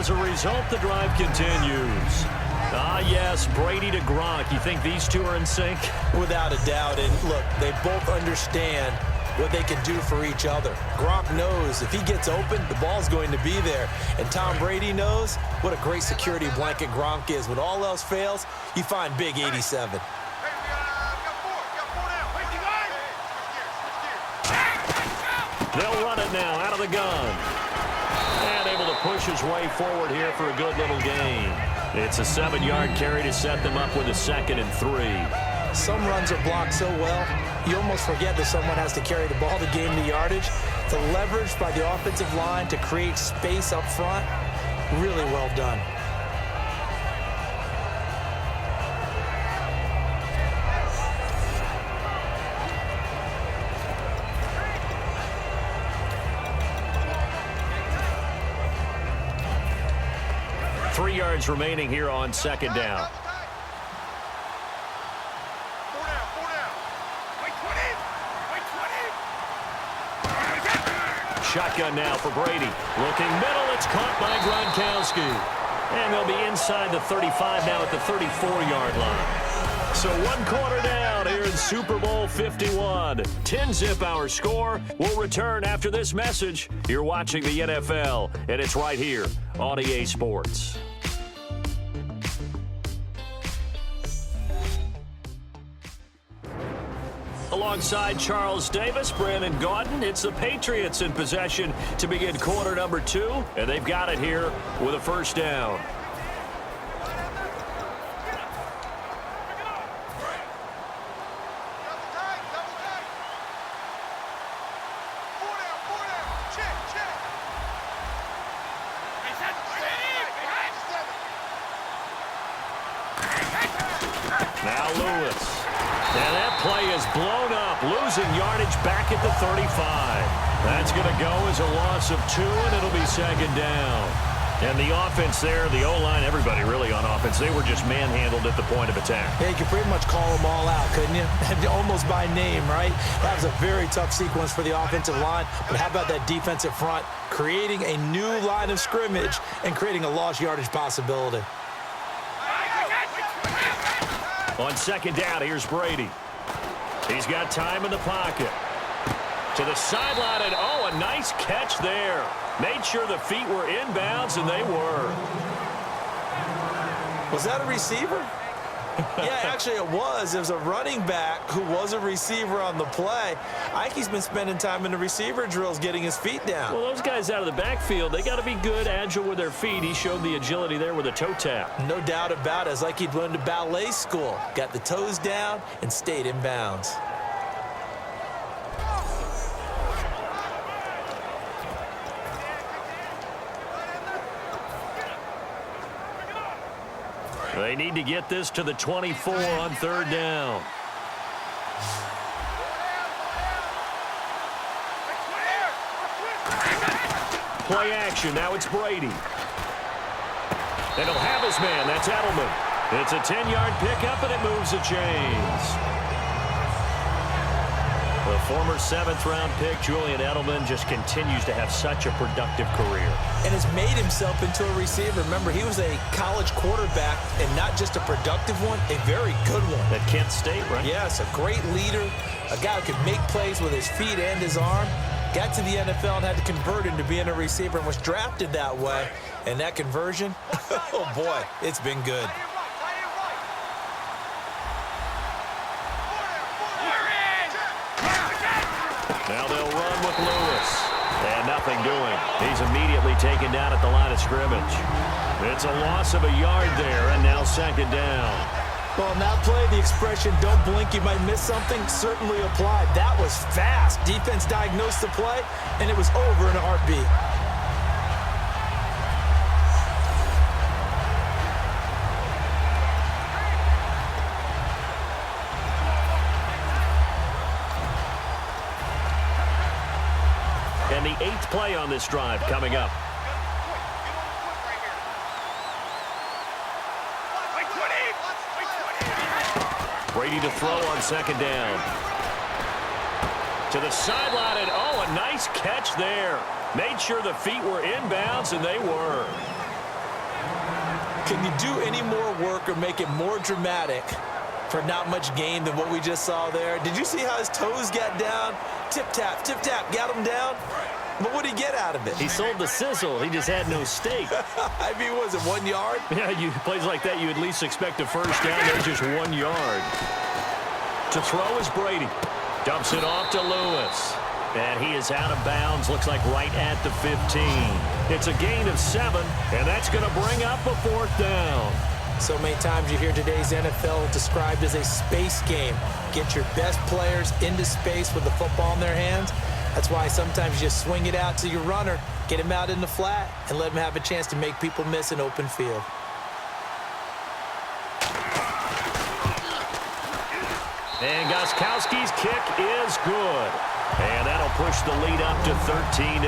as a result, the drive continues. Ah, yes, Brady to Gronk. You think these two are in sync? Without a doubt. And look, they both understand what they can do for each other. Gronk knows if he gets open, the ball's going to be there. And Tom Brady knows what a great security blanket Gronk is. When all else fails, you find big 87. They'll run it now out of the gun. And able to push his way forward here for a good little gain. It's a 7-yard carry to set them up with a 2nd and 3. Some runs are blocked so well, you almost forget that someone has to carry the ball to gain the yardage. The leverage by the offensive line to create space up front, really well done. Three yards remaining here on 2nd down. Shotgun now for Brady. Looking middle, it's caught by Gronkowski. And they'll be inside the 35 now at the 34-yard line. So 1 quarter down here in Super Bowl 51. 10-zip our score. We'll return after this message. You're watching the NFL, and it's right here on EA Sports. Alongside Charles Davis, Brandon Gaudin, it's the Patriots in possession to begin quarter number 2, and they've got it here with a 1st down. Now Lewis. And that play is blown up, losing yardage back at the 35. That's going to go as a loss of 2, and it'll be 2nd down. And the offense there, the O-line, everybody really on offense, they were just manhandled at the point of attack. Yeah, you could pretty much call them all out, couldn't you? Almost by name, right? That was a very tough sequence for the offensive line. But how about that defensive front, creating a new line of scrimmage and creating a lost yardage possibility. On 2nd down, here's Brady. He's got time in the pocket. To the sideline, and oh, a nice catch there. Made sure the feet were inbounds, and they were. Was that a receiver? Yeah, actually it was. It was a running back who was a receiver on the play. Ike's been spending time in the receiver drills getting his feet down. Well, those guys out of the backfield, they got to be good, agile with their feet. He showed the agility there with a toe tap. No doubt about it. It's like he'd went to ballet school. Got the toes down and stayed in bounds. They need to get this to the 24 on 3rd down. Play action. Now it's Brady. And he'll have his man. That's Edelman. It's a 10-yard pickup, and it moves the chains. The former 7th-round pick, Julian Edelman, just continues to have such a productive career. And has made himself into a receiver. Remember, he was a college quarterback, and not just a productive one, a very good one. At Kent State, right? Yes, a great leader, a guy who could make plays with his feet and his arm. Got to the NFL and had to convert into being a receiver and was drafted that way. And that conversion, oh boy, it's been good. Now they'll run with Lewis. And nothing doing. He's immediately taken down at the line of scrimmage. It's a loss of a yard there, and now 2nd down. Well, in that play, the expression, don't blink, you might miss something, certainly applied. That was fast. Defense diagnosed the play, and it was over in a heartbeat. And the 8th play on this drive coming up. Brady to throw on 2nd down. To the sideline, and oh, a nice catch there. Made sure the feet were inbounds, and they were. Can you do any more work or make it more dramatic for not much gain than what we just saw there? Did you see how his toes got down? Tip tap, got him down. But what did he get out of it? He sold the sizzle. He just had no steak. I mean, was it 1 yard? Yeah, plays like that, you at least expect a first down. There's just 1 yard. To throw is Brady. Dumps it off to Lewis. And he is out of bounds, looks like right at the 15. It's a gain of 7, and that's going to bring up a 4th down. So many times you hear today's NFL described as a space game. Get your best players into space with the football in their hands. That's why sometimes you just swing it out to your runner, get him out in the flat, and let him have a chance to make people miss an open field. And Gostkowski's kick is good. And that'll push the lead up to 13-0.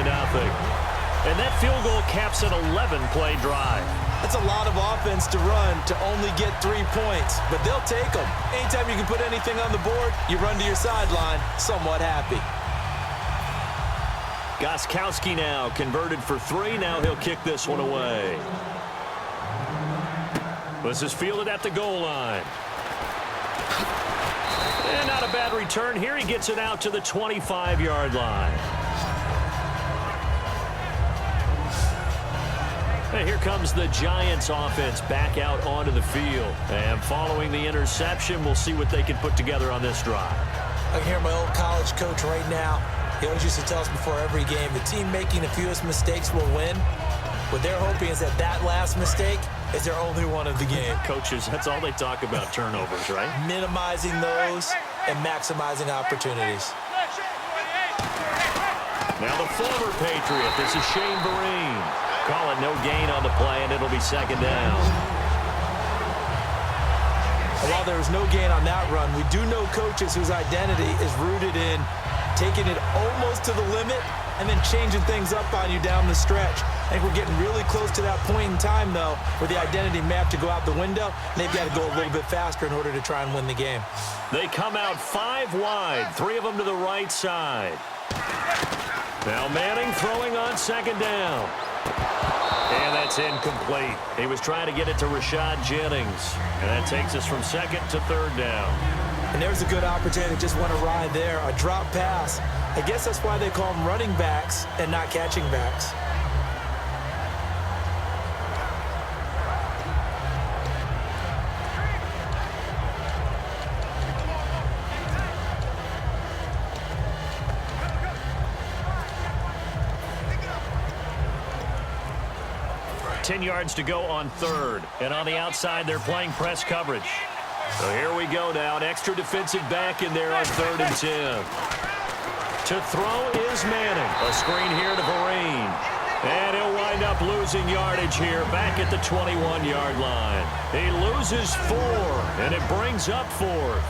And that field goal caps an 11-play drive. That's a lot of offense to run to only get 3 points, but they'll take them. Anytime you can put anything on the board, you run to your sideline somewhat happy. Gostkowski now converted for 3. Now he'll kick this one away. This is fielded at the goal line. And not a bad return here. He gets it out to the 25-yard line. And here comes the Giants offense back out onto the field. And following the interception, we'll see what they can put together on this drive. I can hear my old college coach right now. He always used to tell us before every game, the team making the fewest mistakes will win. What they're hoping is that last mistake is their only one of the game. Coaches, that's all they talk about, turnovers, right? Minimizing those and maximizing opportunities. Now the former Patriot, this is Shane Vereen. Call it no gain on the play, and it'll be 2nd down. While there was no gain on that run, we do know coaches whose identity is rooted in taking it almost to the limit and then changing things up on you down the stretch. I think we're getting really close to that point in time, though, where the identity may have to go out the window, and they've got to go a little bit faster in order to try and win the game. They come out 5 wide, 3 of them to the right side. Now Manning throwing on 2nd down. And that's incomplete. He was trying to get it to Rashad Jennings. And that takes us from 2nd to 3rd down. And there's a good opportunity to just want to ride there. A drop pass. I guess that's why they call them running backs and not catching backs. Ten yards to go on 3rd. And on the outside, they're playing press coverage. So here we go now. An extra defensive back in there on 3rd and 10. To throw is Manning. A screen here to Vereen. And he'll wind up losing yardage here back at the 21-yard line. He loses 4, and it brings up 4th.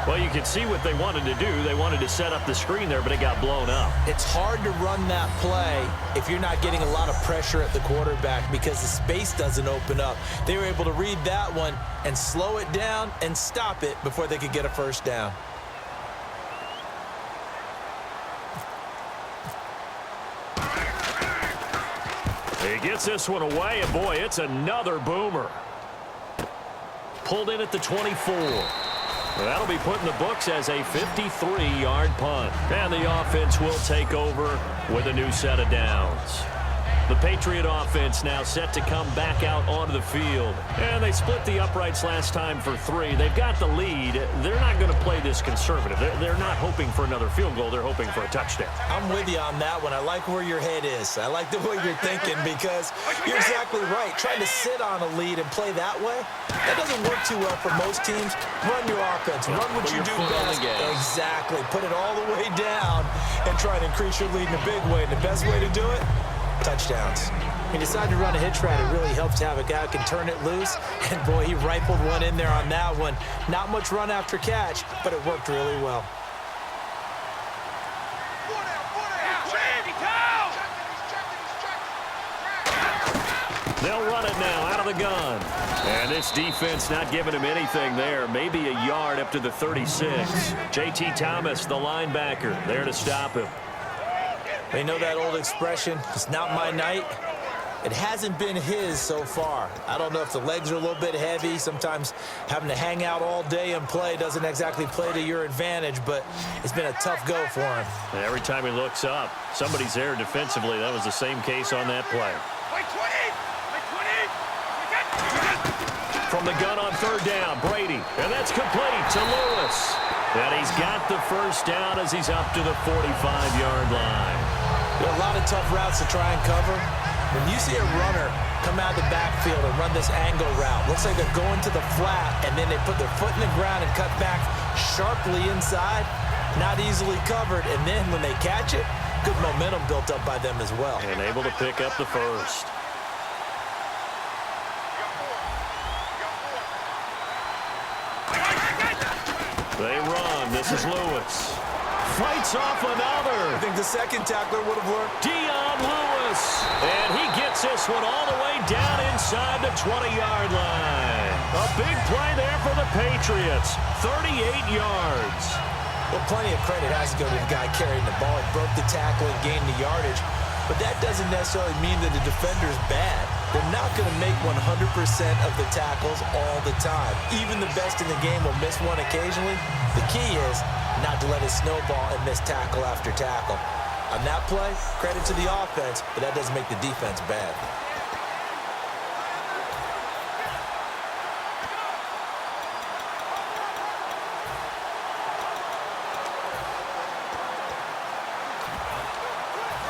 Well, you can see what they wanted to do. They wanted to set up the screen there, but it got blown up. It's hard to run that play if you're not getting a lot of pressure at the quarterback because the space doesn't open up. They were able to read that one and slow it down and stop it before they could get a first down. He gets this one away, and boy, it's another boomer. Pulled in at the 24. Well, that'll be put in the books as a 53-yard punt. And the offense will take over with a new set of downs. The Patriot offense now set to come back out onto the field. And they split the uprights last time for 3. They've got the lead. They're not going to play this conservative. They're not hoping for another field goal. They're hoping for a touchdown. I'm with you on that one. I like where your head is. I like the way you're thinking because you're exactly right. Trying to sit on a lead and play that way, that doesn't work too well for most teams. Run your offense. Run what you do best. Exactly. Put it all the way down and try to increase your lead in a big way. And the best way to do it, touchdowns. When you decide to run a hitch route, it really helps to have a guy who can turn it loose. And, boy, he rifled one in there on that one. Not much run after catch, but it worked really well. They'll run it now out of the gun. And this defense not giving him anything there. Maybe a yard up to the 36. J.T. Thomas, the linebacker, there to stop him. They know that old expression, it's not my night. It hasn't been his so far. I don't know if the legs are a little bit heavy. Sometimes having to hang out all day and play doesn't exactly play to your advantage, but it's been a tough go for him. And every time he looks up, somebody's there defensively. That was the same case on that play. From the gun on third down, Brady. And that's complete to Lewis. And he's got the first down as he's up to the 45-yard line. There are a lot of tough routes to try and cover. When you see a runner come out of the backfield and run this angle route, looks like they're going to the flat, and then they put their foot in the ground and cut back sharply inside, not easily covered, and then when they catch it, good momentum built up by them as well. And able to pick up the first. They run. This is Lewis. Fights off another. I think the second tackler would have worked. Dion Lewis. And he gets this one all the way down inside the 20-yard line. A big play there for the Patriots. 38 yards. Well, plenty of credit has to go to the guy carrying the ball. He broke the tackle and gained the yardage. But that doesn't necessarily mean that the defender's bad. They're not going to make 100% of the tackles all the time. Even the best in the game will miss one occasionally. The key is not to let it snowball and miss tackle after tackle. On that play, credit to the offense, but that doesn't make the defense bad.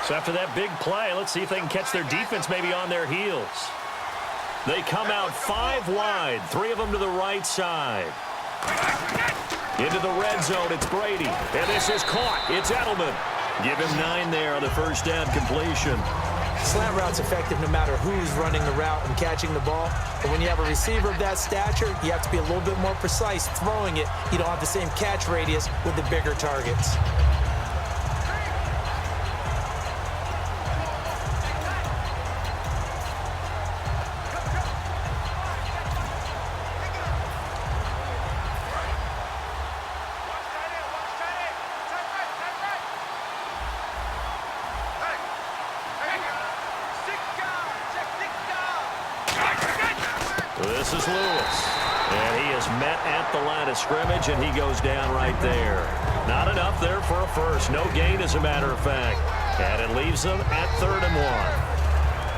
So after that big play, let's see if they can catch their defense maybe on their heels. They come out 5 wide, 3 of them to the right side. Into the red zone, it's Brady. And this is caught. It's Edelman. Give him 9 there on the first down completion. Slant route's effective no matter who's running the route and catching the ball. But when you have a receiver of that stature, you have to be a little bit more precise throwing it. You don't have the same catch radius with the bigger targets. This is Lewis. And he is met at the line of scrimmage, and he goes down right there. Not enough there for a first. No gain, as a matter of fact. And it leaves them at 3rd and 1.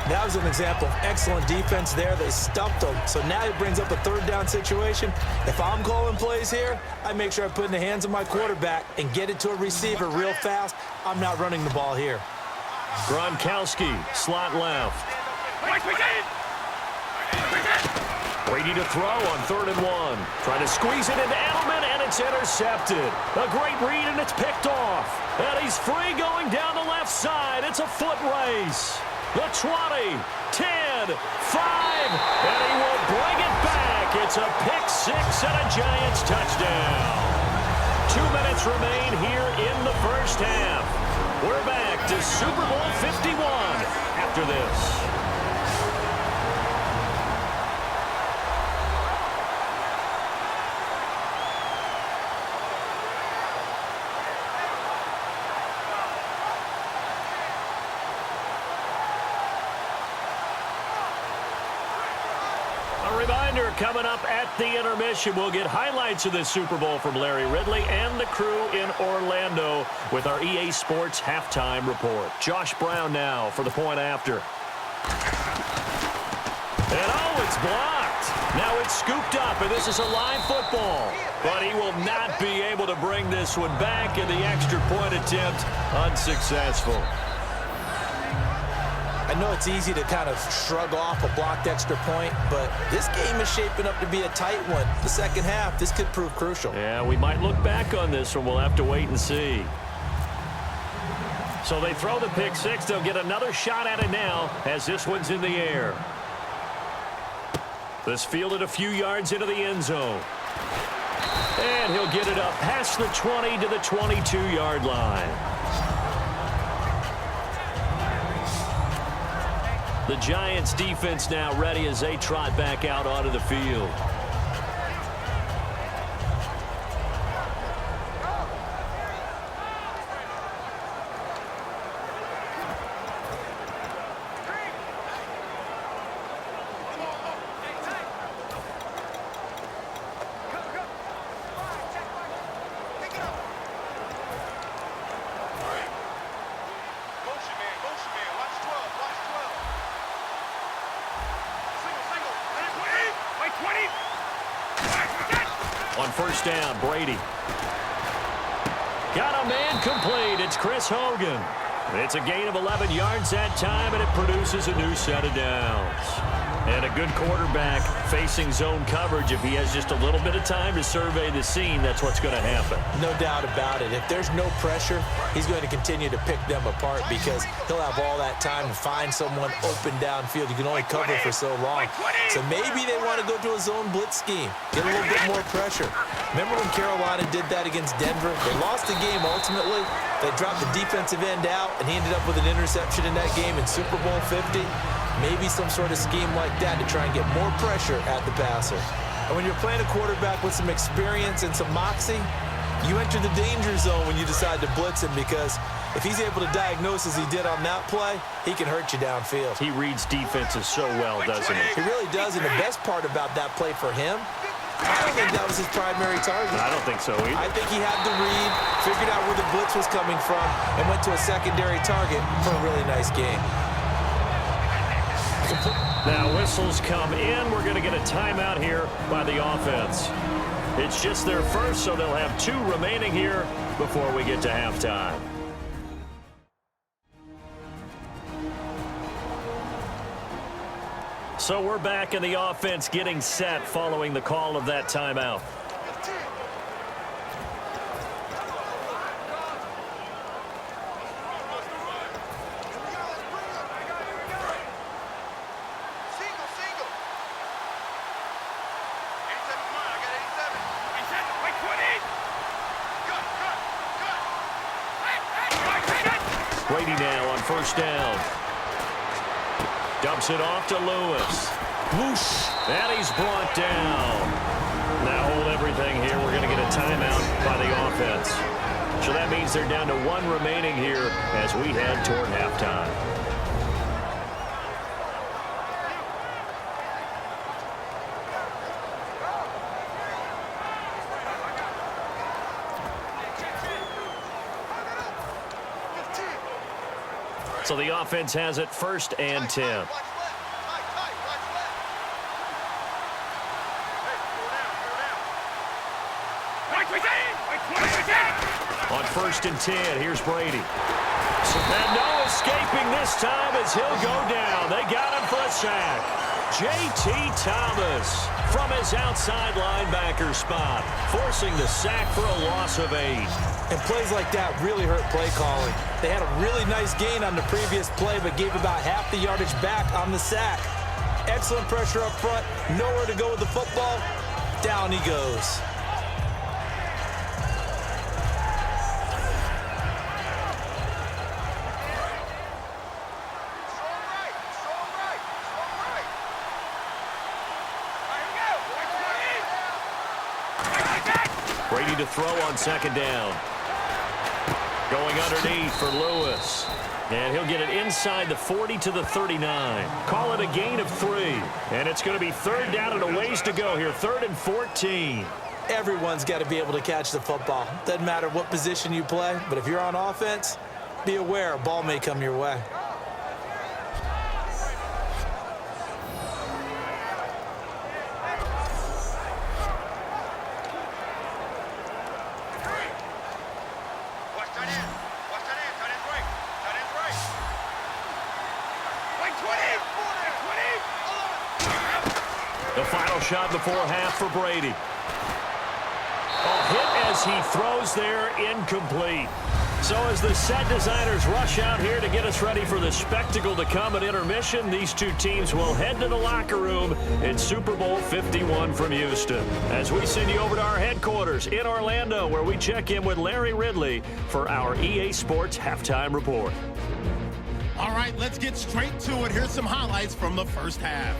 That was an example of excellent defense there. They stuffed them. So now it brings up a 3rd down situation. If I'm calling plays here, I make sure I put it in the hands of my quarterback and get it to a receiver real fast. I'm not running the ball here. Gronkowski, slot left. Brady to throw on 3rd and 1. Trying to squeeze it into Edelman, and it's intercepted. A great read, and it's picked off. And he's free going down the left side. It's a foot race. The 20, 10, 5, and he will bring it back. It's a pick 6 and a Giants touchdown. 2 minutes remain here in the first half. We're back to Super Bowl 51 after this. Reminder, coming up at the intermission, we'll get highlights of this Super Bowl from Larry Ridley and the crew in Orlando with our EA Sports halftime report. Josh Brown now for the point after. And it's blocked. Now it's scooped up, and this is a live football. But he will not be able to bring this one back, and the extra point attempt unsuccessful. I know it's easy to kind of shrug off a blocked extra point, but this game is shaping up to be a tight one. The second half, this could prove crucial. Yeah, we might look back on this one. We'll have to wait and see. So they throw the pick 6. They'll get another shot at it now as this one's in the air. This fielded a few yards into the end zone. And he'll get it up past the 20 to the 22-yard line. The Giants defense now ready as they trot back out onto the field. On first down, Brady. Got a man complete. It's Chris Hogan. It's a gain of 11 yards that time, and it produces a new set of downs. And a good quarterback facing zone coverage, if he has just a little bit of time to survey the scene, that's what's going to happen. No doubt about it. If there's no pressure, he's going to continue to pick them apart because he'll have all that time to find someone open downfield. You can only cover for so long. So maybe they want to go to a zone blitz scheme, get a little bit more pressure. Remember when Carolina did that against Denver? They lost the game ultimately. They dropped the defensive end out, and he ended up with an interception in that game in Super Bowl 50. Maybe some sort of scheme like that to try and get more pressure at the passer. And when you're playing a quarterback with some experience and some moxie, you enter the danger zone when you decide to blitz him, because if he's able to diagnose as he did on that play, he can hurt you downfield. He reads defenses so well, doesn't he? He really does, and the best part about that play for him, I don't think that was his primary target. I don't think so either. I think he had the read, figured out where the blitz was coming from, and went to a secondary target for a really nice game. Now whistles come in. We're going to get a timeout here by the offense. It's just their first, so they'll have 2 remaining here before we get to halftime. So we're back in the offense getting set following the call of that timeout. Brady now on first down. Dumps it off to Lewis. Whoosh. And he's brought down. Now hold everything here. We're going to get a timeout by the offense. So that means they're down to 1 remaining here as we head toward halftime. So the offense has it 1st and 10. On 1st and 10, here's Brady. And no escaping this time as he'll go down. They got him for a sack. J.T. Thomas from his outside linebacker spot, forcing the sack for a loss of 8. And plays like that really hurt play calling. They had a really nice gain on the previous play, but gave about half the yardage back on the sack. Excellent pressure up front, nowhere to go with the football. Down he goes. Brady to throw on 2nd down. Going underneath for Lewis. And he'll get it inside the 40 to the 39. Call it a gain of 3. And it's going to be 3rd down and a ways to go here. 3rd and 14. Everyone's got to be able to catch the football. Doesn't matter what position you play, but if you're on offense, be aware a ball may come your way. The final shot before half for Brady. A hit as he throws there, incomplete. So as the set designers rush out here to get us ready for the spectacle to come at intermission, these 2 teams will head to the locker room in Super Bowl 51 from Houston. As we send you over to our headquarters in Orlando, where we check in with Larry Ridley for our EA Sports Halftime Report. All right, let's get straight to it. Here's some highlights from the first half.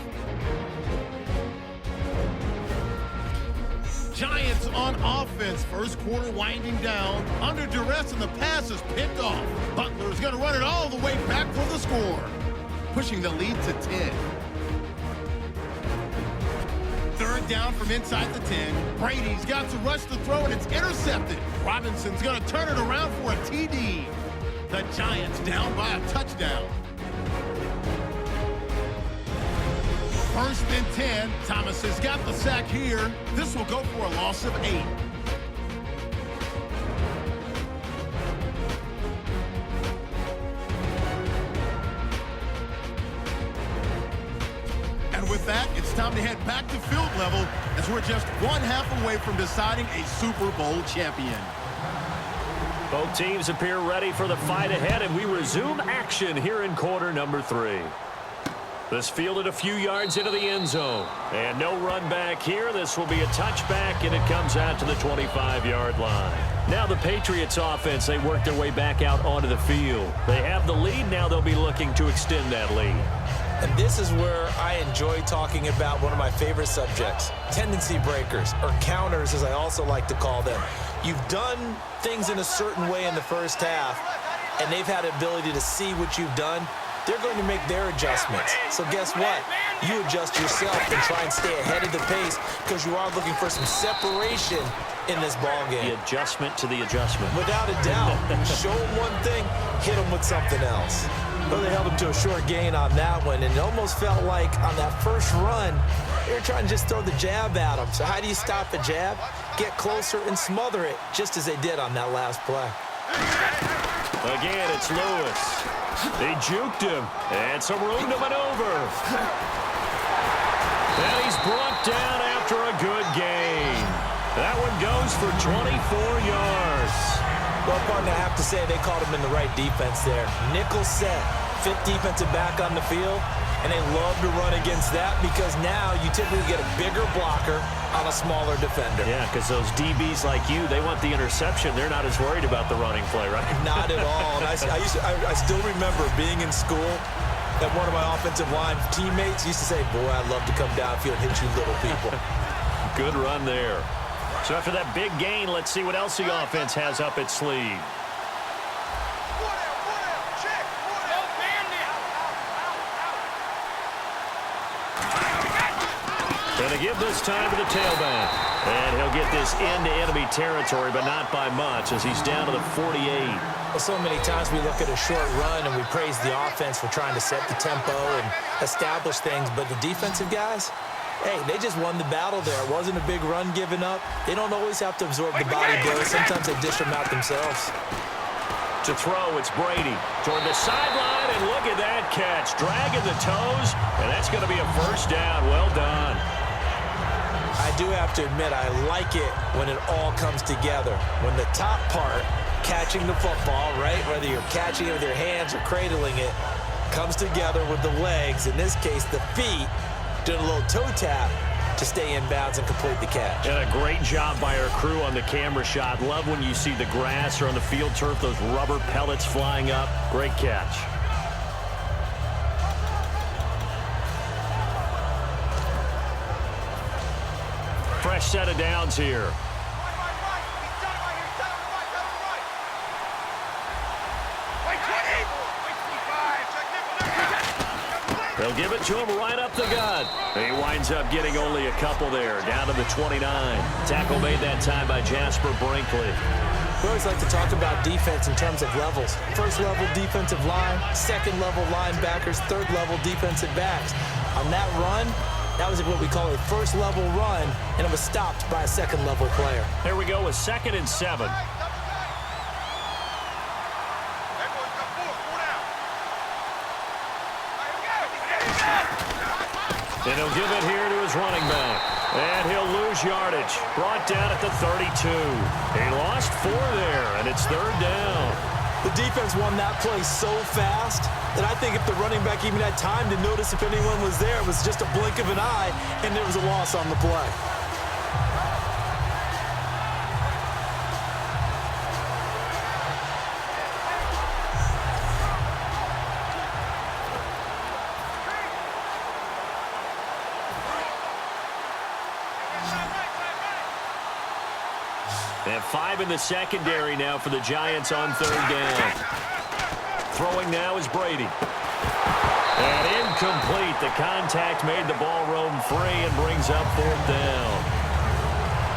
Giants on offense. First quarter winding down. Under duress, and the pass is picked off. Butler's going to run it all the way back for the score, pushing the lead to 10. 3rd down from inside the 10. Brady's got to rush the throw, and it's intercepted. Robinson's going to turn it around for a TD. The Giants down by a touchdown. 1st and 10. Thomas has got the sack here. This will go for a loss of 8. And with that, it's time to head back to field level as we're just one half away from deciding a Super Bowl champion. Both teams appear ready for the fight ahead, and we resume action here in quarter number 3. This fielded a few yards into the end zone. And no run back here. This will be a touchback, and it comes out to the 25-yard line. Now the Patriots offense, they work their way back out onto the field. They have the lead. Now they'll be looking to extend that lead. And this is where I enjoy talking about one of my favorite subjects, tendency breakers, or counters as I also like to call them. You've done things in a certain way in the first half, and they've had the ability to see what you've done. They're going to make their adjustments. So guess what? You adjust yourself and try and stay ahead of the pace because you are looking for some separation in this ball game. The adjustment to the adjustment. Without a doubt. Show them one thing, hit them with something else. Well, they held him to a short gain on that one, and it almost felt like on that first run, they were trying to just throw the jab at him. So how do you stop a jab? Get closer and smother it, just as they did on that last play. Again, it's Lewis. He juked him, and some room to maneuver. And he's brought down after a good gain. That one goes for 24 yards. Well, partner, I have to say they called him in the right defense there. Nickel set, fifth defensive back on the field, and they love to run against that because now you typically get a bigger blocker on a smaller defender. Yeah, because those DBs like you, they want the interception. They're not as worried about the running play, right? Not at all. And I still remember being in school and one of my offensive line teammates used to say, boy, I'd love to come downfield and hit you little people. Good run there. So after that big gain, let's see what else the offense has up its sleeve. Going to give this time to the tailback. And he'll get this into enemy territory, but not by much as he's down to the 48. Well, so many times we look at a short run and we praise the offense for trying to set the tempo and establish things, but the defensive guys, hey, they just won the battle there. It wasn't a big run given up. They don't always have to absorb the body blows. Sometimes they dish them out themselves. To throw, it's Brady toward the sideline, and look at that catch. Dragging the toes, and that's going to be a first down. Well done. I do have to admit, I like it when it all comes together. When the top part, catching the football, right, whether you're catching it with your hands or cradling it, comes together with the legs, in this case the feet, doing a little toe tap to stay in bounds and complete the catch. And a great job by our crew on the camera shot. Love when you see the grass or on the field turf, those rubber pellets flying up. Great catch. Fresh set of downs here. They'll give it to him right up the gut. He winds up getting only a couple there, down to the 29. Tackle made that time by Jasper Brinkley. We always like to talk about defense in terms of levels. First level defensive line, second level linebackers, third level defensive backs. On that run, that was what we call a first level run, and it was stopped by a second level player. There we go with 2nd and 7. And he'll give it here to his running back. And he'll lose yardage. Brought down at the 32. He lost 4 there, and it's 3rd down. The defense won that play so fast that I think if the running back even had time to notice if anyone was there, it was just a blink of an eye, and there was a loss on the play. They have 5 in the secondary now for the Giants on 3rd down. Throwing now is Brady. And incomplete. The contact made the ball roam free and brings up 4th down.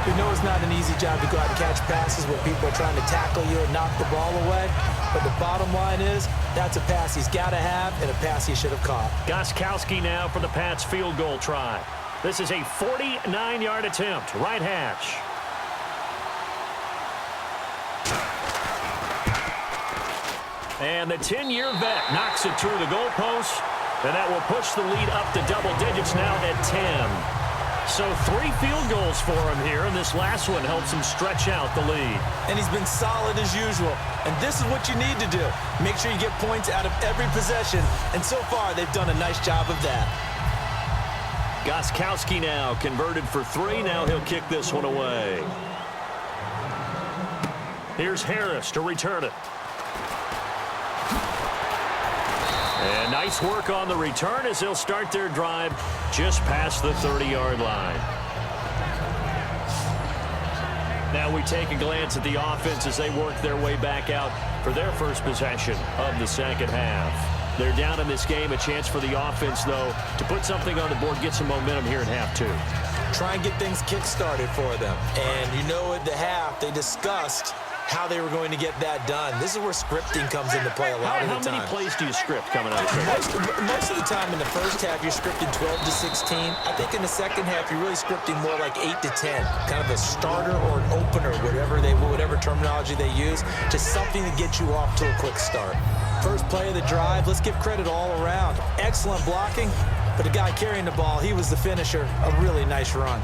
We know it's not an easy job to go out and catch passes where people are trying to tackle you and knock the ball away. But the bottom line is, that's a pass he's got to have and a pass he should have caught. Gostkowski now for the Pats field goal try. This is a 49-yard attempt, right hash. And the 10-year vet knocks it through the goalpost, and that will push the lead up to double digits now at 10. So 3 field goals for him here, and this last one helps him stretch out the lead. And he's been solid as usual. And this is what you need to do. Make sure you get points out of every possession. And so far, they've done a nice job of that. Gostkowski now converted for 3. Now he'll kick this one away. Here's Harris to return it. And nice work on the return as they'll start their drive just past the 30-yard line. Now we take a glance at the offense as they work their way back out for their first possession of the second half. They're down in this game. A chance for the offense, though, to put something on the board, get some momentum here in half 2. Try and get things kick-started for them. And you know at the half, they discussed how they were going to get that done. This is where scripting comes into play a lot of the time. How many plays do you script coming out of the most of the time in the first half, you're scripting 12 to 16. I think in the second half, you're really scripting more like 8 to 10. Kind of a starter or an opener, whatever terminology they use. Just something to get you off to a quick start. First play of the drive, let's give credit all around. Excellent blocking, but the guy carrying the ball, he was the finisher. A really nice run.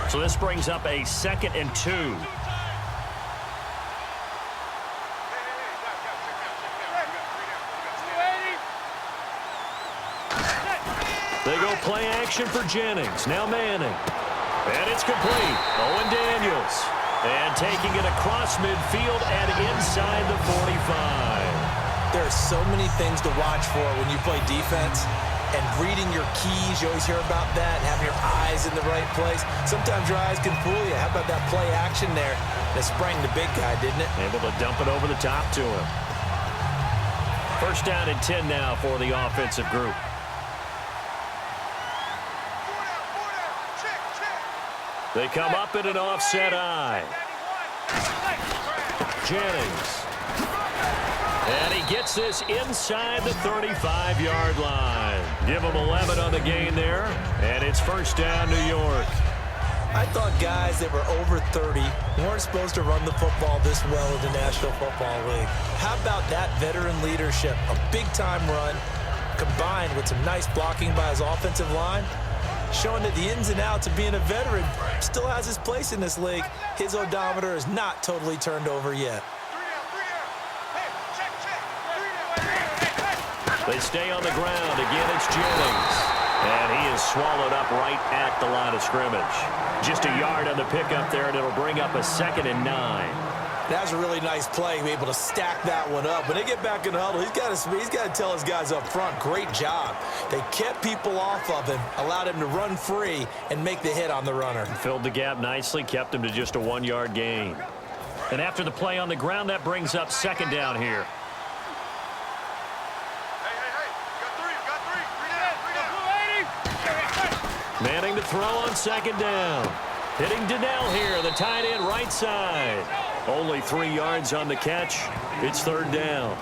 So this brings up a 2nd and 2. They go play action for Jennings. Now Manning. And it's complete. Owen Daniels. And taking it across midfield and inside the 45. There are so many things to watch for when you play defense. And reading your keys, you always hear about that, and having your eyes in the right place. Sometimes your eyes can fool you. How about that play action there that sprang the big guy, didn't it? Able to dump it over the top to him. First down and 10 now for the offensive group. They come up in an offset eye. Jennings. And he gets this inside the 35-yard line. Give him 11 on the gain there, and it's first down, New York. I thought guys that were over 30 weren't supposed to run the football this well in the National Football League. How about that veteran leadership? A big-time run combined with some nice blocking by his offensive line, showing that the ins and outs of being a veteran still has his place in this league. His odometer is not totally turned over yet. They stay on the ground. Again, it's Jennings. And he is swallowed up right at the line of scrimmage. Just a yard on the pickup there, and it'll bring up a 2nd and 9. That was a really nice play, be able to stack that one up. When they get back in the huddle, he's got to tell his guys up front, great job. They kept people off of him, allowed him to run free and make the hit on the runner. Filled the gap nicely, kept him to just a 1-yard gain. And after the play on the ground, that brings up 2nd down here. Manning to throw on 2nd down. Hitting Donnell here, the tight end right side. Only 3 yards on the catch. It's 3rd down.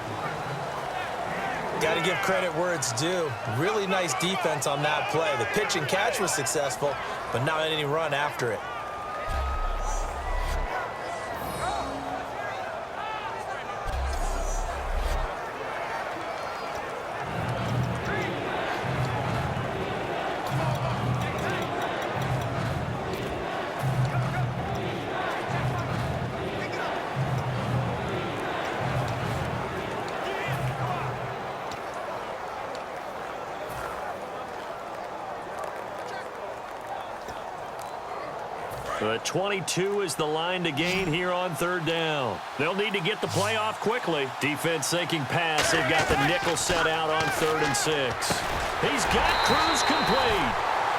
Got to give credit where it's due. Really nice defense on that play. The pitch and catch was successful, but not any run after it. The 22 is the line to gain here on 3rd down. They'll need to get the play off quickly. Defense thinking pass. They've got the nickel set out on 3rd and 6. He's got Cruz complete.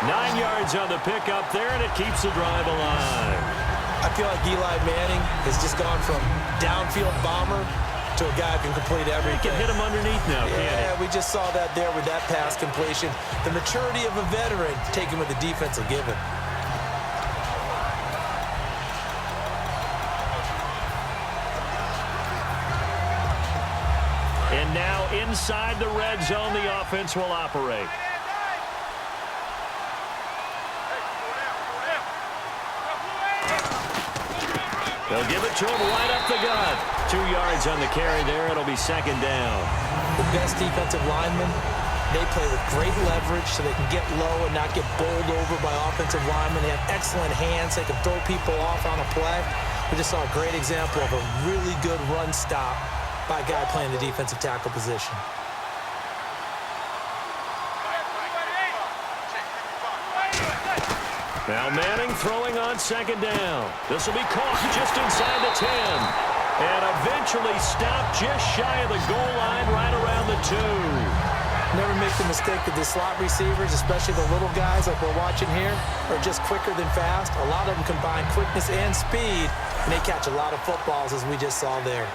9 yards on the pickup there, and it keeps the drive alive. I feel like Eli Manning has just gone from downfield bomber to a guy who can complete everything. He can hit him underneath now, can't he? Yeah, we just saw that there with that pass completion. The maturity of a veteran taken with the defense will give him. And now inside the red zone, the offense will operate. They'll give it to him right up the gut. 2 yards on the carry there. It'll be second down. The best defensive linemen, they play with great leverage so they can get low and not get bowled over by offensive linemen. They have excellent hands. They can throw people off on a play. We just saw a great example of a really good run stop by a guy playing the defensive tackle position. Now Manning throwing on second down. This will be caught just inside the 10. And eventually stopped just shy of the goal line right around the 2. Never make the mistake that the slot receivers, especially the little guys like we're watching here, are just quicker than fast. A lot of them combine quickness and speed, and they catch a lot of footballs as we just saw there.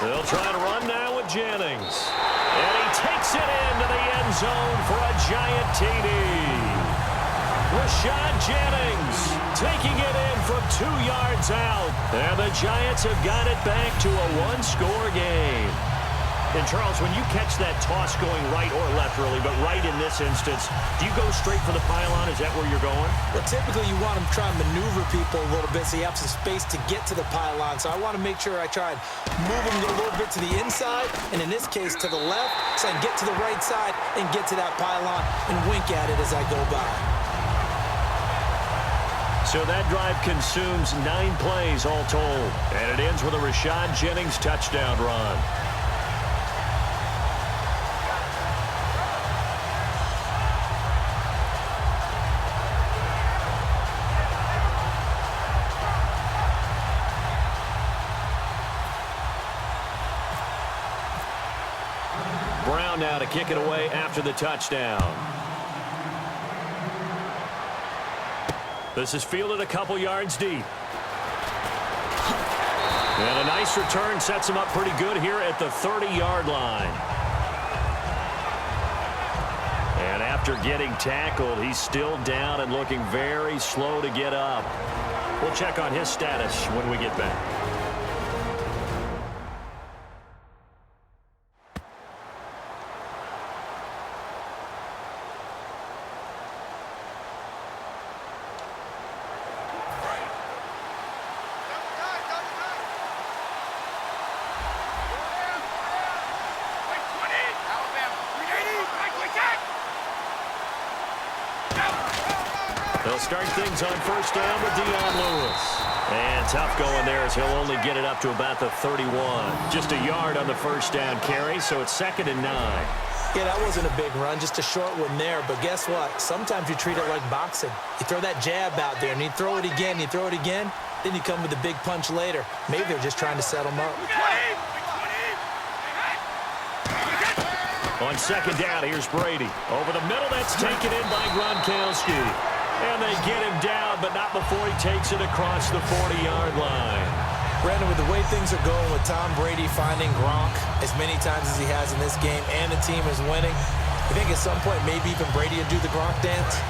They'll try to run now with Jennings. And he takes it into the end zone for a giant TD. Rashad Jennings taking it in from 2 yards out. And the Giants have got it back to a one-score game. And, Charles, when you catch that toss going right or left, really, but right in this instance, do you go straight for the pylon? Is that where you're going? Well, typically you want to try and maneuver people a little bit so you have some space to get to the pylon. So I want to make sure I try and move them a little bit to the inside, and in this case to the left, so I can get to the right side and get to that pylon and wink at it as I go by. So that drive consumes 9 plays all told, and it ends with a Rashad Jennings touchdown run. Brown now to kick it away after the touchdown. This is fielded a couple yards deep. And a nice return sets him up pretty good here at the 30-yard line. And after getting tackled, he's still down and looking very slow to get up. We'll check on his status when we get back. They'll start things on first down with Dion Lewis. And tough going there as he'll only get it up to about the 31. Just a yard on the first down carry, so it's 2nd and 9. Yeah, that wasn't a big run, just a short one there. But guess what? Sometimes you treat it like boxing. You throw that jab out there, and you throw it again, you throw it again, then you come with a big punch later. Maybe they're just trying to set him up. On second down, here's Brady. Over the middle, that's taken in by Gronkowski. And they get him down, but not before he takes it across the 40-yard line. Brandon, with the way things are going with Tom Brady finding Gronk as many times as he has in this game, and the team is winning, you think at some point maybe even Brady will do the Gronk dance?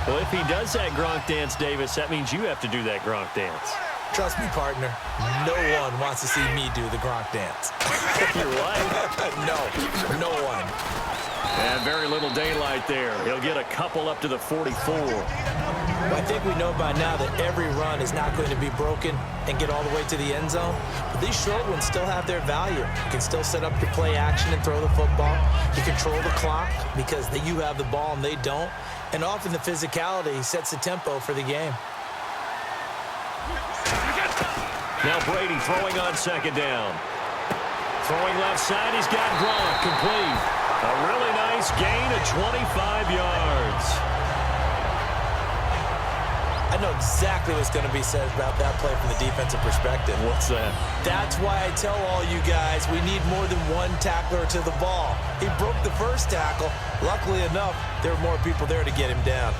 Well, if he does that Gronk dance, Davis, that means you have to do that Gronk dance. Trust me, partner, no one wants to see me do the Gronk dance. You're right. No one. And very little daylight there. He'll get a couple up to the 44. Well, I think we know by now that every run is not going to be broken and get all the way to the end zone. But these short ones still have their value. You can still set up your play action and throw the football. You control the clock because you have the ball and they don't. And often the physicality sets the tempo for the game. Now Brady throwing on second down. Throwing left side, he's got Gronk complete. A really nice gain of 25 yards. I I know exactly what's going to be said about that play from the defensive perspective. What's that? That's why I tell all you guys we need more than one tackler to the ball. He broke the first tackle. Luckily enough, there were more people there to get him down.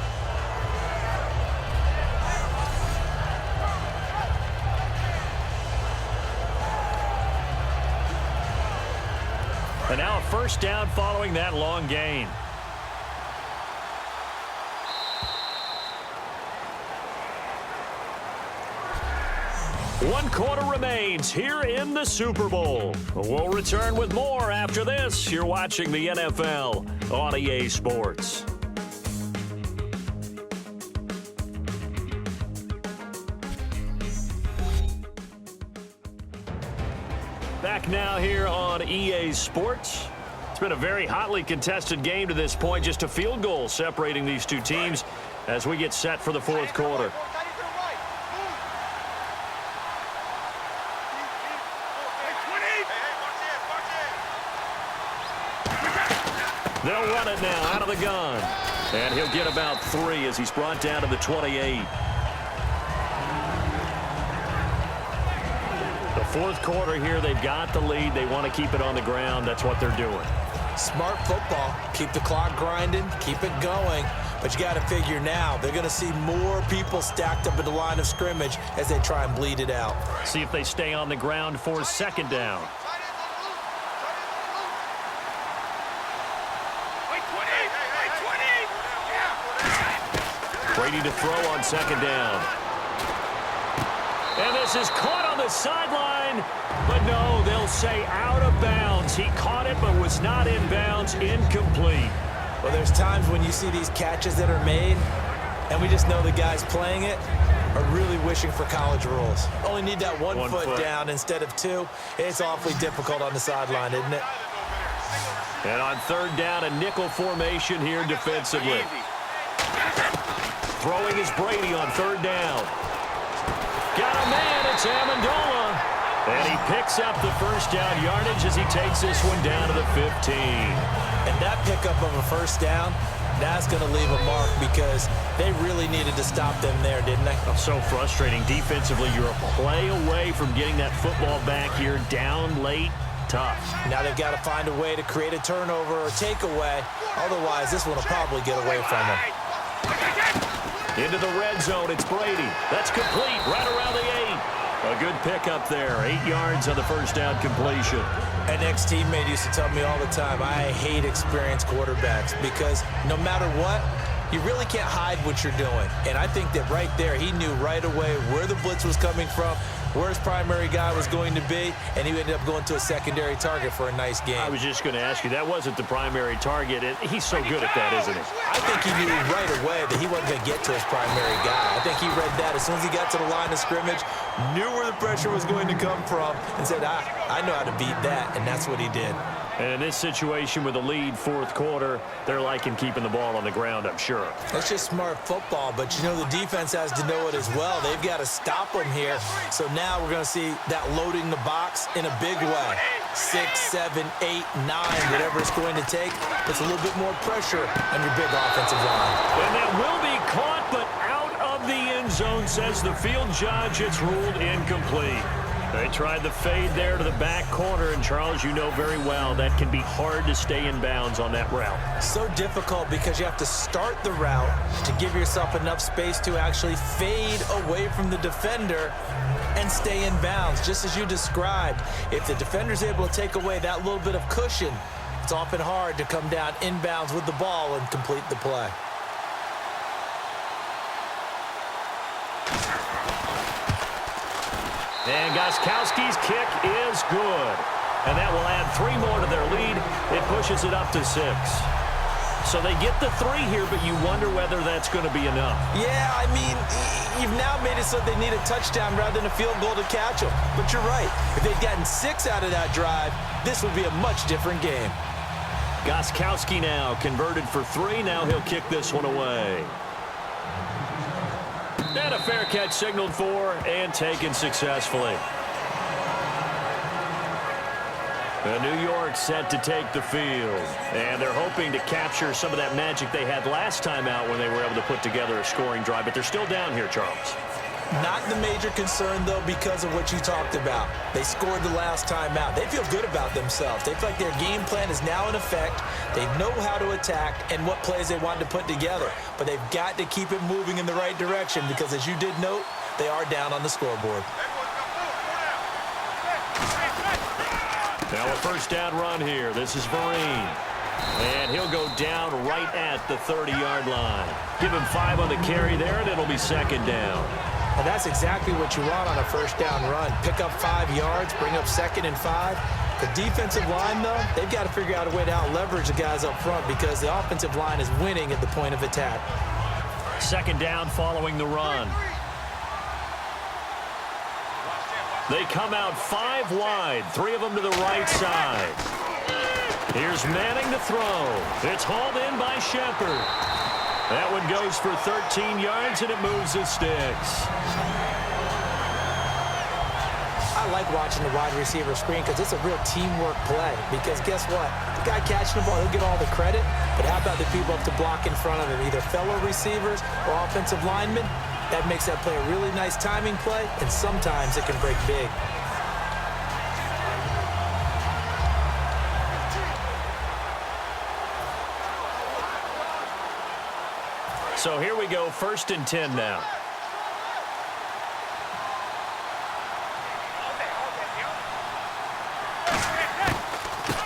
And now a first down following that long gain. One quarter remains here in the Super Bowl. We'll return with more after this. You're watching the NFL on EA Sports. Back now here on EA Sports. It's been a very hotly contested game to this point. Just a field goal separating these two teams as we get set for the fourth quarter. They'll run it now out of the gun. And he'll get about 3 as he's brought down to the 28. The fourth quarter here, they've got the lead. They want to keep it on the ground. That's what they're doing. Smart football. Keep the clock grinding. Keep it going. But you got to figure now, they're going to see more people stacked up at the line of scrimmage as they try and bleed it out. See if they stay on the ground for second down. Brady to throw on second down. And this is caught on the sideline. But no, they'll say out of bounds. He caught it but was not in bounds. Incomplete. Well, there's times when you see these catches that are made, and we just know the guys playing it are really wishing for college rules. Only need that one foot down instead of 2. It's awfully difficult on the sideline, isn't it? And on third down, a nickel formation here defensively. Throwing is Brady on third down. Got a man, it's Amendola. And he picks up the first down yardage as he takes this one down to the 15. And that pickup of a first down, that's going to leave a mark because they really needed to stop them there, didn't they? Oh, so frustrating. Defensively, you're a play away from getting that football back here down late. Tough. Now they've got to find a way to create a turnover or takeaway. Otherwise, this one will probably get away from them. Into the red zone, it's Brady. That's complete, right around the 8. A good pickup there, 8 yards on the first down completion. An ex-teammate used to tell me all the time, I hate experienced quarterbacks because no matter what, you really can't hide what you're doing. And I think that right there, he knew right away where the blitz was coming from, where his primary guy was going to be, and he ended up going to a secondary target for a nice game. I was just going to ask you, that wasn't the primary target. He's so good at that, isn't he? I think he knew right away that he wasn't going to get to his primary guy. I think he read that as soon as he got to the line of scrimmage, knew where the pressure was going to come from, and said, I know how to beat that, and that's what he did. And in this situation with a lead fourth quarter, they're liking keeping the ball on the ground, I'm sure. That's just smart football, but you know the defense has to know it as well. They've got to stop them here. So now we're going to see that loading the box in a big way. 6, 7, 8, 9, whatever it's going to take. Puts a little bit more pressure on your big offensive line. And that will be caught, but out of the end zone, says the field judge. It's ruled incomplete. They tried the fade there to the back corner, and Charles, you know very well that can be hard to stay in bounds on that route. So difficult because you have to start the route to give yourself enough space to actually fade away from the defender and stay in bounds, just as you described. If the defender's able to take away that little bit of cushion, it's often hard to come down inbounds with the ball and complete the play. And Gostkowski's kick is good. And that will add 3 more to their lead. It pushes it up to 6. So they get the 3 here, but you wonder whether that's going to be enough. Yeah, I mean, you've now made it so they need a touchdown rather than a field goal to catch them. But you're right. If they'd gotten 6 out of that drive, this would be a much different game. Gostkowski now converted for 3. Now he'll kick this one away. And a fair catch signaled for and taken successfully. The New York set to take the field. And they're hoping to capture some of that magic they had last time out when they were able to put together a scoring drive. But they're still down here, Charles. Not the major concern, though, because of what you talked about. They scored the last time out. They feel good about themselves. They feel like their game plan is now in effect. They know how to attack and what plays they want to put together. But they've got to keep it moving in the right direction because, as you did note, they are down on the scoreboard. Now a first down run here. This is Vereen. And he'll go down right at the 30-yard line. Give him 5 on the carry there, and it'll be second down. And that's exactly what you want on a first down run. Pick up 5 yards, bring up 2nd and 5. The defensive line, though, they've got to figure out a way to out-leverage the guys up front because the offensive line is winning at the point of attack. Second down following the run. They come out 5 wide, 3 of them to the right side. Here's Manning to throw. It's hauled in by Shepard. That one goes for 13 yards, and it moves the sticks. I like watching the wide receiver screen because it's a real teamwork play. Because guess what? The guy catching the ball, he'll get all the credit. But how about the people up to block in front of him, either fellow receivers or offensive linemen? That makes that play a really nice timing play, and sometimes it can break big. So here we go, 1st and 10 now.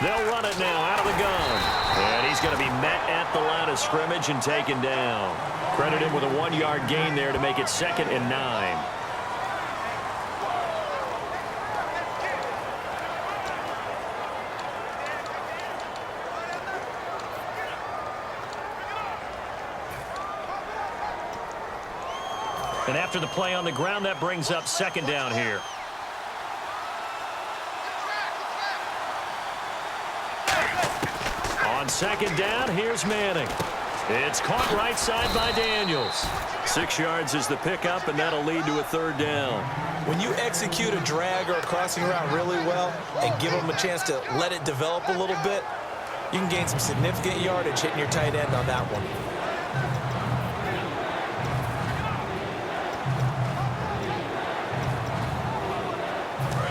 They'll run it now out of the gun. And he's going to be met at the line of scrimmage and taken down. Credit him with a 1-yard gain there to make it 2nd and 9. And after the play on the ground, that brings up 2nd down here. On 2nd down, here's Manning. It's caught right side by Daniels. 6 yards is the pickup, and that'll lead to a 3rd down. When you execute a drag or a crossing route really well and give them a chance to let it develop a little bit, you can gain some significant yardage hitting your tight end on that one.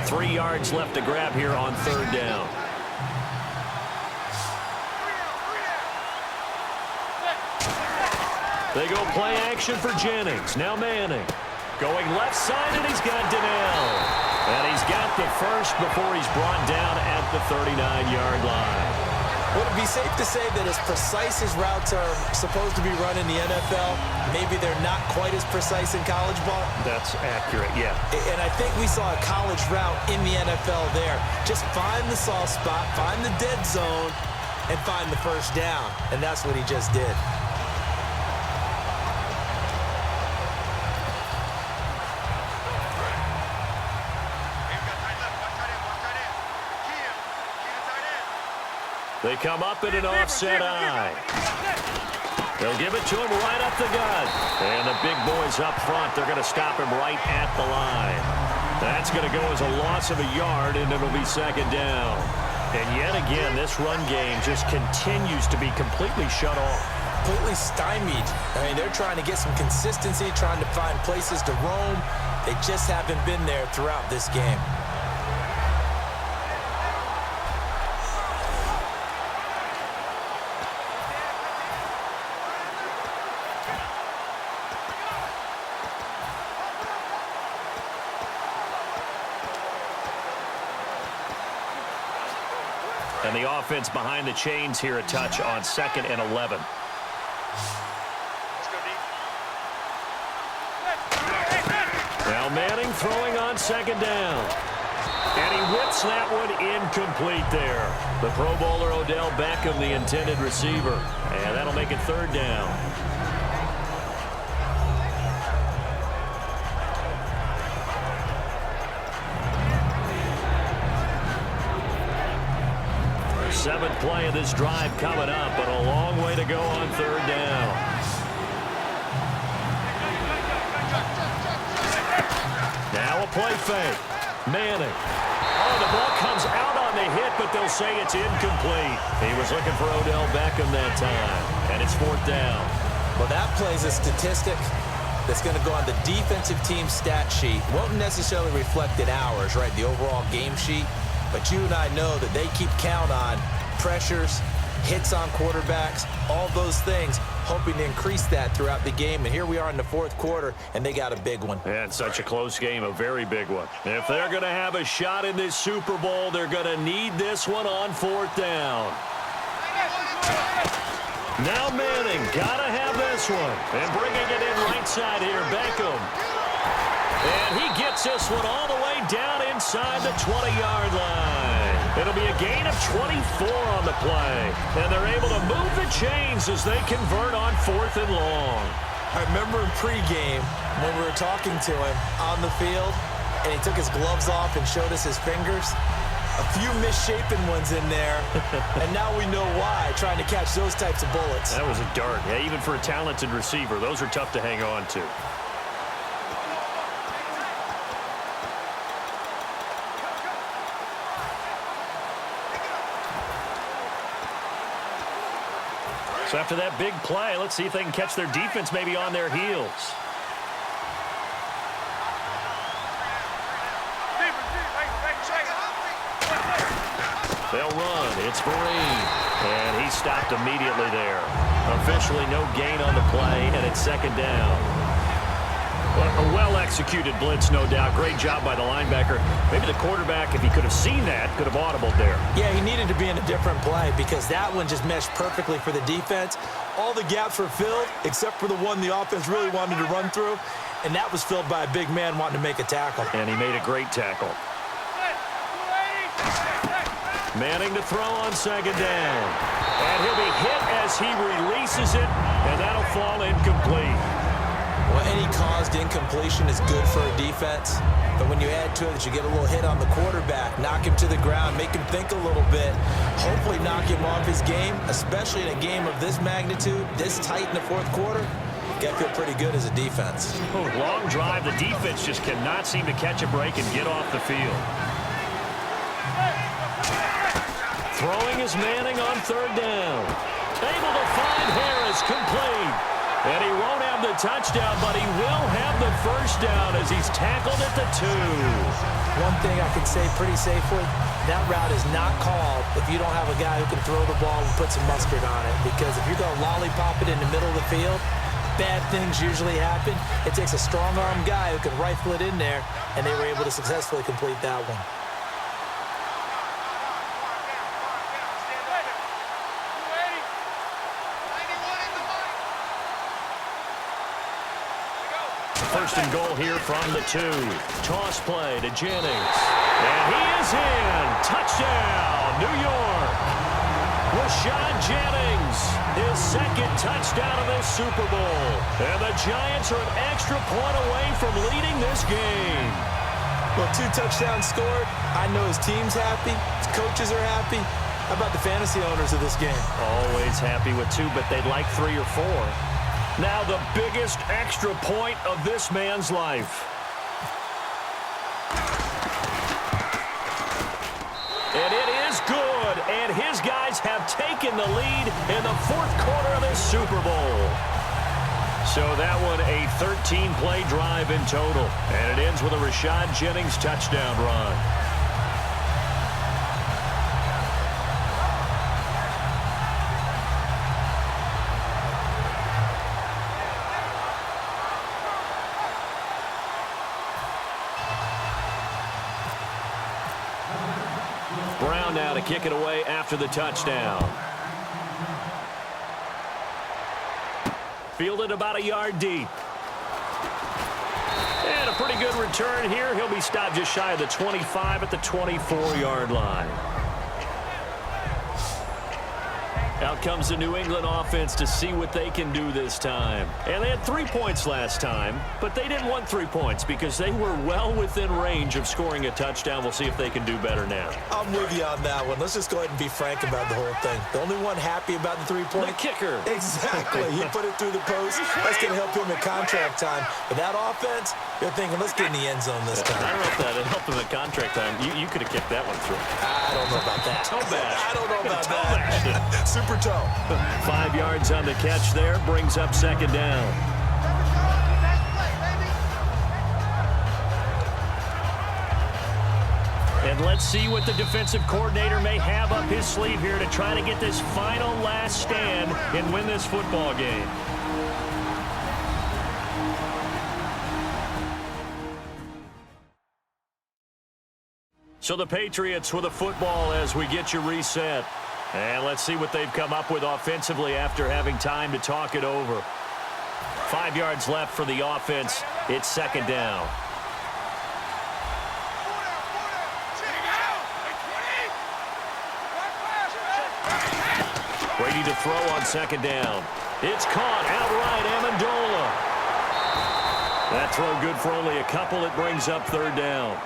3 yards left to grab here on 3rd down. They go play action for Jennings. Now Manning. Going left side, and he's got Donnell. And he's got the first before he's brought down at the 39-yard line. Would it be safe to say that as precise as routes are supposed to be run in the NFL, maybe they're not quite as precise in college ball? That's accurate, yeah. And I think we saw a college route in the NFL there. Just find the soft spot, find the dead zone, and find the first down. And that's what he just did. They come up in an offset eye. They'll give it to him right up the gut. And the big boys up front, they're going to stop him right at the line. That's going to go as a loss of a yard, and it'll be 2nd down. And yet again, this run game just continues to be completely shut off. Completely stymied. I mean, they're trying to get some consistency, trying to find places to roam. They just haven't been there throughout this game. And the offense behind the chains here a touch on 2nd and 11. Now Manning throwing on 2nd down. And he whips that one incomplete there. The Pro Bowler Odell Beckham, the intended receiver. And that'll make it 3rd down. Seventh play of this drive coming up, but a long way to go on 3rd down. Now a play fake. Manning. Oh, the ball comes out on the hit, but they'll say it's incomplete. He was looking for Odell Beckham that time, and it's 4th down. Well, that plays a statistic that's going to go on the defensive team stat sheet. Won't necessarily reflect in ours, right, the overall game sheet. But you and I know that they keep count on pressures, hits on quarterbacks, all those things, hoping to increase that throughout the game. And here we are in the 4th quarter, and they got a big one. And such a close game, a very big one. If they're going to have a shot in this Super Bowl, they're going to need this one on 4th down. Now Manning, got to have this one. And bringing it in right side here, Beckham. And he gets this one all the way down inside the 20-yard line. It'll be a gain of 24 on the play. And they're able to move the chains as they convert on 4th and long. I remember in pregame when we were talking to him on the field, and he took his gloves off and showed us his fingers. A few misshapen ones in there, and now we know why, trying to catch those types of bullets. That was a dart. Yeah, even for a talented receiver, those are tough to hang on to. So after that big play, let's see if they can catch their defense maybe on their heels. They'll run. It's Green. And he stopped immediately there. Officially no gain on the play, and it's 2nd down. A well-executed blitz, no doubt. Great job by the linebacker. Maybe the quarterback, if he could have seen that, could have audibled there. Yeah, he needed to be in a different play because that one just meshed perfectly for the defense. All the gaps were filled except for the one the offense really wanted to run through, and that was filled by a big man wanting to make a tackle. And he made a great tackle. Manning to throw on 2nd down. And he'll be hit as he releases it, and that'll fall incomplete. Well, any caused incompletion is good for a defense, but when you add to it that you get a little hit on the quarterback, knock him to the ground, make him think a little bit, hopefully knock him off his game, especially in a game of this magnitude, this tight in the 4th quarter, got to feel pretty good as a defense. Oh, long drive. The defense just cannot seem to catch a break and get off the field. Throwing is Manning on 3rd down. Able to find Harris, complete. And he won't have the touchdown, but he will have the 1st down as he's tackled at the 2. One thing I can say pretty safely, that route is not called if you don't have a guy who can throw the ball and put some mustard on it. Because if you're going to lollipop it in the middle of the field, bad things usually happen. It takes a strong-arm guy who can rifle it in there, and they were able to successfully complete that one. First and goal here from the 2. Toss play to Jennings. And he is in. Touchdown, New York. Rashad Jennings, his 2nd touchdown of this Super Bowl. And the Giants are an extra point away from leading this game. Well, 2 touchdowns scored. I know his team's happy. His coaches are happy. How about the fantasy owners of this game? Always happy with 2, but they'd like 3 or 4. Now the biggest extra point of this man's life. And it is good, and his guys have taken the lead in the 4th quarter of this Super Bowl. So that one a 13-play drive in total, and it ends with a Rashad Jennings touchdown run. Brown now to kick it away after the touchdown. Fielded about a yard deep. And a pretty good return here. He'll be stopped just shy of the 25 at the 24-yard line. Out comes the New England offense to see what they can do this time. And they had 3 points last time, but they didn't want 3 points because they were well within range of scoring a touchdown. We'll see if they can do better now. I'm with you on that one. Let's just go ahead and be frank about the whole thing. The only one happy about the 3-point. The kicker. Exactly. He put it through the post. That's going to help him in contract time. But that offense, They're thinking, let's get in the end zone this time. I don't know if that helped him at contract time. You could have kicked that one through. I don't know about that. Toe bash. I don't know about Toe that. Super toe. 5 yards on the catch there. Brings up second down. And let's see what the defensive coordinator may have up his sleeve here to try to get this final last stand and win this football game. So the Patriots with a football as we get you reset. And let's see what they've come up with offensively after having time to talk it over. 5 yards left for the offense. It's second down. Brady to throw on second down. It's caught outright, Amendola. That throw good for only a couple. It brings up third down.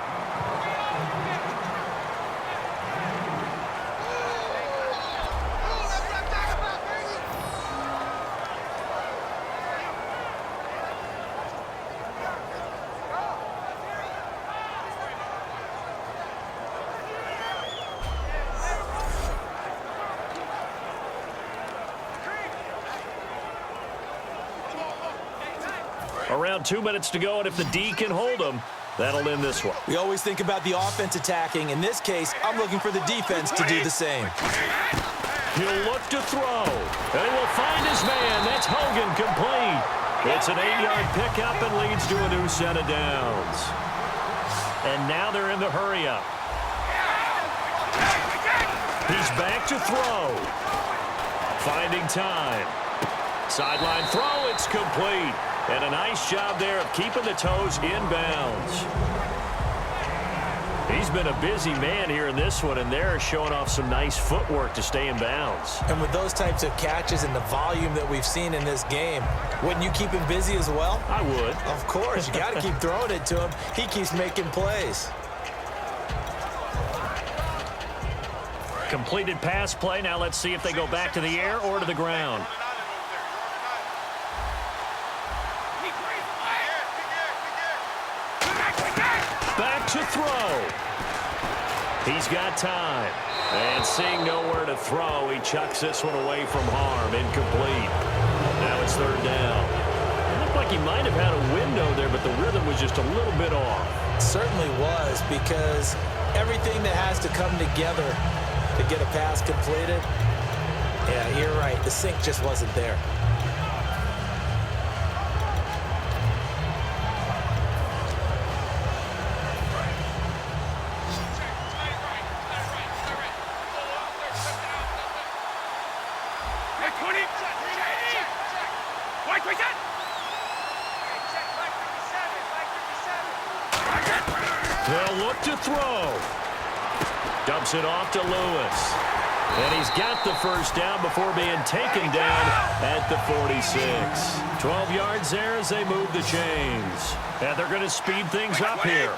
Around 2 minutes to go, and if the D can hold them, that'll end this one. We always think about the offense attacking. In this case, I'm looking for the defense to do the same. He'll look to throw, and he will find his man. That's Hogan, complete. It's an 8-yard pickup and leads to a new set of downs. And now they're in the hurry-up. He's back to throw. Finding time. Sideline throw, it's complete. And a nice job there of keeping the toes in bounds. He's been a busy man here in this one, and they're showing off some nice footwork to stay in bounds. And with those types of catches and the volume that we've seen in this game, wouldn't you keep him busy as well? I would. Of course. You got to keep throwing it to him. He keeps making plays. Completed pass play. Now let's see if they go back to the air or to the ground. Back to throw. He's got time. And seeing nowhere to throw, he chucks this one away from harm. Incomplete. Now it's third down. It looked like he might have had a window there, but the rhythm was just a little bit off. It certainly was, because everything that has to come together to get a pass completed, yeah, you're right. The sync just wasn't there. They'll look to throw. Dumps it off to Lewis. And he's got the first down before being taken down at the 46. 12 yards there as they move the chains. And they're going to speed things up here.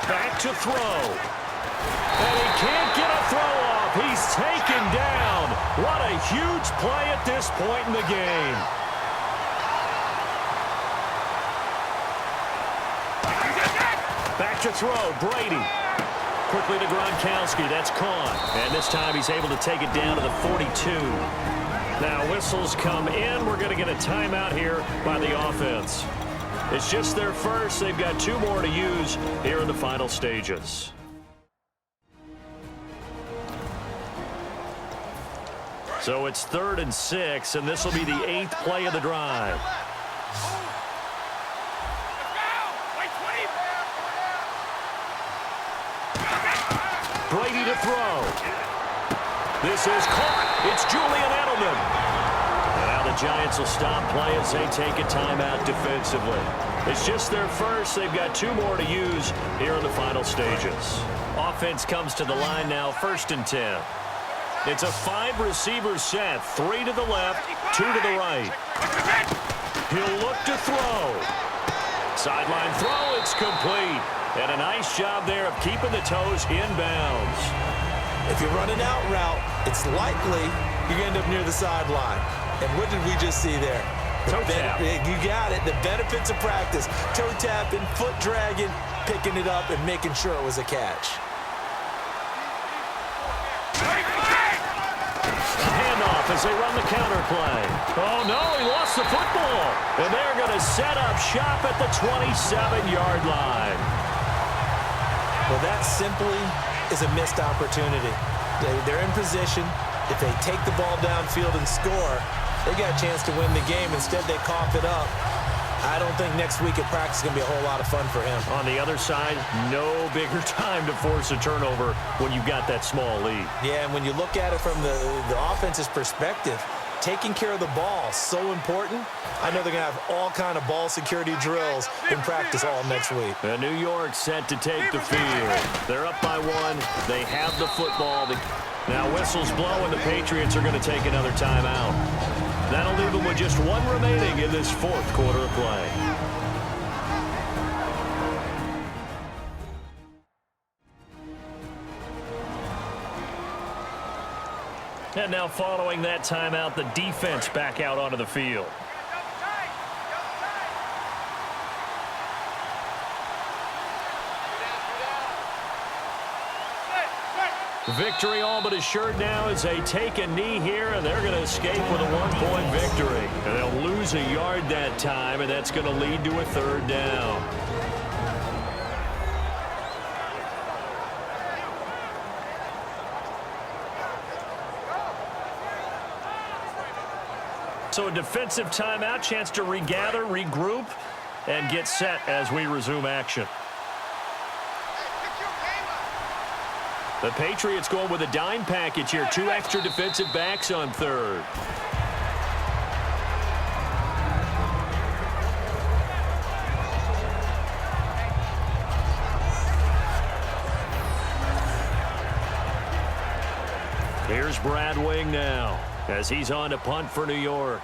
Back to throw. And he can't get a throw off. He's taken down. What a huge play at this point in the game. Back to throw, Brady. Quickly to Gronkowski, that's caught. And this time he's able to take it down to the 42. Now whistles come in. We're going to get a timeout here by the offense. It's just their first. They've got 2 more to use here in the final stages. So it's 3rd and 6, and this will be the 8th play of the drive. Brady to throw. This is caught. It's Julian Edelman. And now the Giants will stop play as they take a timeout defensively. It's just their first. They've got 2 more to use here in the final stages. Offense comes to the line now, 1st and 10. It's a 5-receiver set, 3 to the left, 2 to the right. He'll look to throw. Sideline throw, it's complete. And a nice job there of keeping the toes in bounds. If you run an out route, it's likely you're going to end up near the sideline. And what did we just see there? Toe tap. You got it. The benefits of practice. Toe tapping, foot dragging, picking it up, and making sure it was a catch. Handoff as they run the counter play. Oh, no, he lost the football. And they're going to set up shop at the 27-yard line. Well, that simply is a missed opportunity. They're in position. If they take the ball downfield and score, they got a chance to win the game. Instead, they cough it up. I don't think next week at practice is going to be a whole lot of fun for him. On the other side, no bigger time to force a turnover when you've got that small lead. Yeah, and when you look at it from the offense's perspective, taking care of the ball is so important. I know they're going to have all kind of ball security drills in practice all next week. And New York set to take the field. They're up by 1. They have the football. Now whistles blow, and the Patriots are going to take another timeout. That'll leave them with just 1 remaining in this 4th quarter of play. And now following that timeout, the defense back out onto the field. Victory all but assured now as they take a knee here, and they're going to escape with a 1-point victory. And they'll lose a yard that time, and that's going to lead to a 3rd down. So a defensive timeout, chance to regather, regroup, and get set as we resume action. The Patriots going with a dime package here. 2 extra defensive backs on 3rd. Here's Brad Wing now as he's on to punt for New York.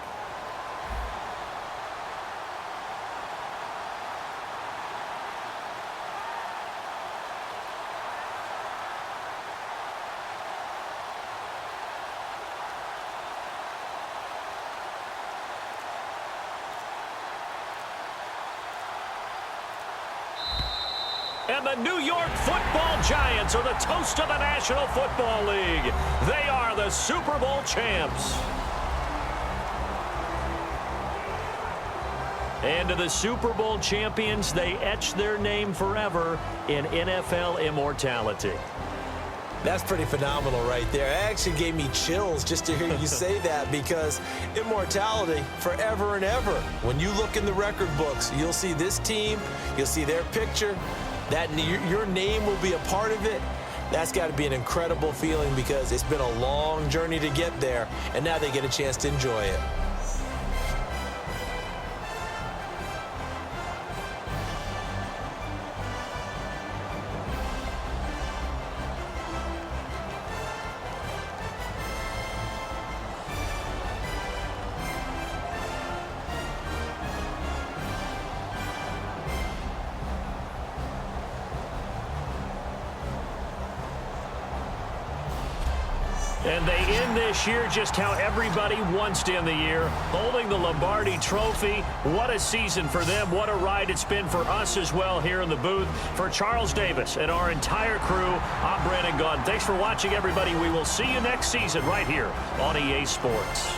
And the New York Football Giants are the toast of the National Football League. They are the Super Bowl champs. And to the Super Bowl champions, they etch their name forever in NFL immortality. That's pretty phenomenal right there. It actually gave me chills just to hear you say that, because immortality forever and ever. When you look in the record books, you'll see this team, you'll see their picture. That your name will be a part of it. That's got to be an incredible feeling, because it's been a long journey to get there, and now they get a chance to enjoy it. And they end this year just how everybody wants to end the year, holding the Lombardi Trophy. What a season for them. What a ride it's been for us as well here in the booth. For Charles Davis and our entire crew, I'm Brandon Gaudin. Thanks for watching, everybody. We will see you next season right here on EA Sports.